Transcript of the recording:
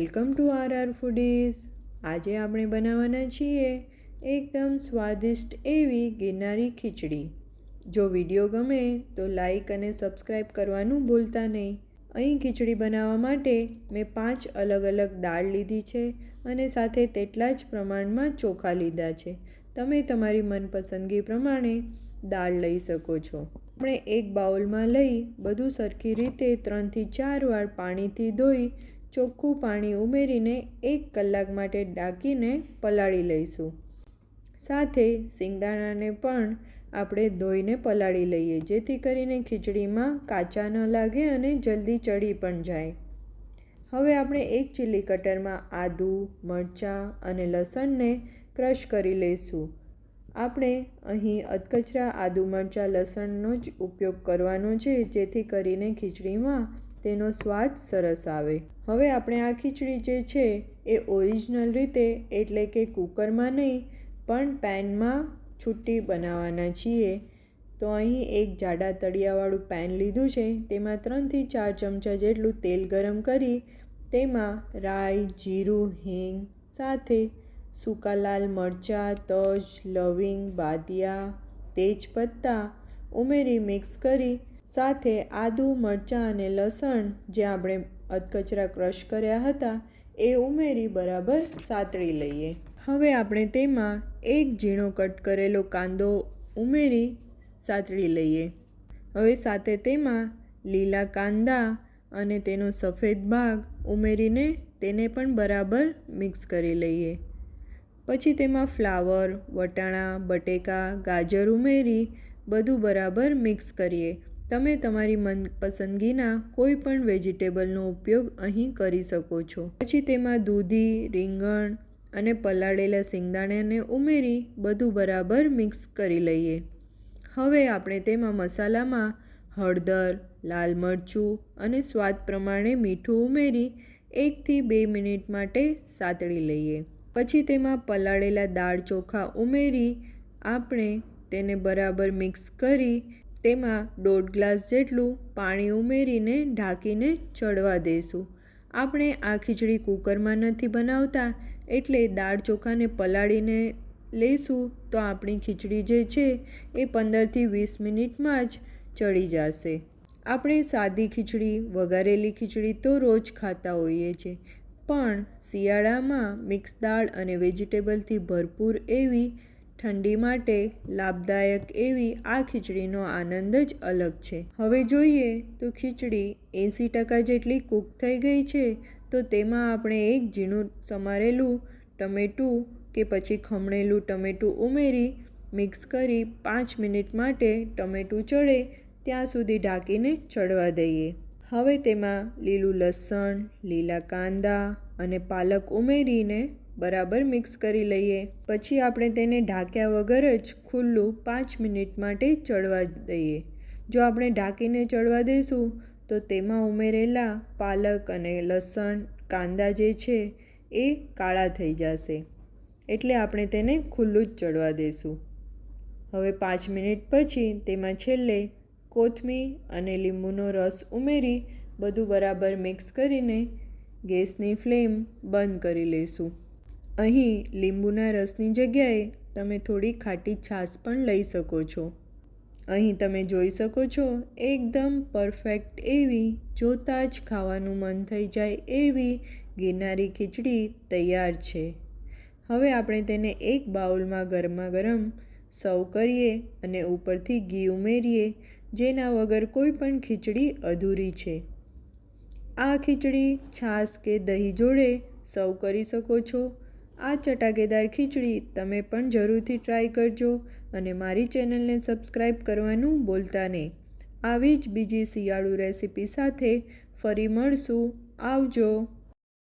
Welcome to R foodies. આજે આપણે બનાવવાના છીએ એકદમ સ્વાદિષ્ટ એવી ગિરનારી ખીચડી। જો વિડીયો ગમે તો લાઈક અને સબસ્ક્રાઈબ કરવાનું ભૂલતા નહીં। અહીં ખીચડી બનાવવા માટે મેં 5 અલગ અલગ દાળ લીધી છે અને સાથે તેટલા જ પ્રમાણમાં ચોખા લીધા છે। તમે તમારી મનપસંદગી પ્રમાણે દાળ લઈ શકો છો। આપણે એક બાઉલમાં લઈ બધું સરખી રીતે 3 થી 4 વાર પાણીથી ધોઈ ચોખ્ખું પાણી ઉમેરીને 1 કલાક માટે ઢાંકીને પલાળી લઈશું। સાથે સિંગદાણાને પણ આપણે ધોઈને પલાળી લઈએ, જેથી કરીને ખીચડીમાં કાચા ન લાગે અને જલ્દી ચડી પણ જાય। હવે આપણે એક ચીલી કટરમાં આદું, મરચાં અને લસણને ક્રશ કરી લઈશું। આપણે અહીં અધકચરા આદુ, મરચાં, લસણનો જ ઉપયોગ કરવાનો છે, જેથી કરીને ખીચડીમાં તેનો સ્વાદ સરસ આવે। હવે આપણે આ ખીચડી જે છે એ ઓરિજિનલ રીતે એટલે કે કુકરમાં નહીં પણ પેનમાં છૂટી બનાવવાના છીએ। તો અહીં એક જાડા તળિયાવાળું પેન લીધું છે, તેમાં 3 થી 4 ચમચા જેટલું તેલ ગરમ કરી તેમાં રાઈ, જીરું, હિંગ સાથે સૂકા લાલ મરચાં, તજ, લવિંગ, બાદિયા, તેજપત્તા ઉમેરી મિક્સ કરી સાથે આદુ, મરચાં અને લસણ જે આપણે અધકચરા ક્રશ કર્યા હતા એ ઉમેરી બરાબર સાતળી લઈએ। હવે આપણે તેમાં એક ઝીણો કટ કરેલો કાંદો ઉમેરી સાતળી લઈએ। હવે સાથે તેમાં લીલા કાંદા અને તેનો સફેદ ભાગ ઉમેરીને તેને પણ બરાબર મિક્સ કરી લઈએ। પછી તેમાં ફ્લાવર, વટાણા, બટેકા, ગાજર ઉમેરી બધું બરાબર મિક્સ કરીએ। તમે તમારી મનપસંદગીના કોઈ પણ વેજીટેબલનો ઉપયોગ અહીં કરી શકો છો। પછી તેમાં દૂધી, રીંગણ અને પલાળેલા સિંગદાણાને ઉમેરી બધું બરાબર મિક્સ કરી લઈએ। હવે આપણે તેમાં મસાલામાં હળદર, લાલ મરચું અને સ્વાદ પ્રમાણે મીઠું ઉમેરી 1 થી 2 મિનિટ માટે સાતળી લઈએ। પછી તેમાં પલાળેલા દાળ ચોખા ઉમેરી આપણે તેને બરાબર મિક્સ કરી તેમાં 1.5 ગ્લાસ જેટલું પાણી ઉમેરીને ઢાંકીને ચડવા દઈશું। આપણે આ ખીચડી કુકરમાં નથી બનાવતા, એટલે દાળ ચોખાને પલાળીને લઈશું તો આપણી ખીચડી જે છે એ 15 થી 20 મિનિટમાં જ ચડી જશે। આપણે સાદી ખીચડી, વઘારેલી ખીચડી તો રોજ ખાતા હોઈએ છીએ, પણ શિયાળામાં મિક્સ દાળ અને વેજીટેબલથી ભરપૂર એવી ઠંડી માટે લાભદાયક એવી આ ખીચડીનો આનંદ જ અલગ છે। હવે જોઈએ તો ખીચડી 80% જેટલી કૂક થઈ ગઈ છે, તો તેમાં આપણે એક ઝીણું સમારેલું ટમેટું કે પછી ખમણેલું ટમેટું ઉમેરી મિક્સ કરી 5 મિનિટ માટે ટમેટું ચડે ત્યાં સુધી ઢાંકીને ચડવા દઈએ। હવે તેમાં લીલું લસણ, લીલા કાંદા અને પાલક ઉમેરીને બરાબર મિક્સ કરી લઈએ। પછી આપણે તેને ઢાંક્યા વગર જ ખુલ્લું 5 મિનિટ માટે ચડવા દઈએ। જો આપણે ઢાંકીને ચડવા દઈશું તો તેમાં ઉમેરેલા પાલક અને લસણ, કાંદા જે છે એ કાળા થઈ જશે, એટલે આપણે તેને ખુલ્લું જ ચડવા દઈશું। હવે 5 મિનિટ પછી તેમાં છેલ્લે કોથમીર અને લીંબુનો રસ ઉમેરી બધું બરાબર મિક્સ કરીને ગેસની ફ્લેમ બંધ કરી લઈશું। અહીં લીંબુના રસની જગ્યાએ તમે થોડી ખાટી છાશ પણ લઈ શકો છો। અહીં તમે જોઈ શકો છો એકદમ પરફેક્ટ એવી, જોતાં જ ખાવાનું મન થઈ જાય એવી ગિરનારી ખીચડી તૈયાર છે। હવે આપણે તેને એક બાઉલમાં ગરમા ગરમ સર્વ કરીએ અને ઉપરથી ઘી ઉમેરીએ, જેના વગર કોઈ પણ ખીચડી અધૂરી છે। આ ખીચડી છાશ કે દહીં જોડે સર્વ કરી શકો છો। આ ચટાકેદાર ખીચડી તમે પણ જરૂરથી ટ્રાય કરજો અને મારી ચેનલને સબસ્ક્રાઈબ કરવાનું ભૂલતા નહીં। આવી જ બીજી શિયાળુ રેસીપી સાથે ફરી મળશું। આવજો।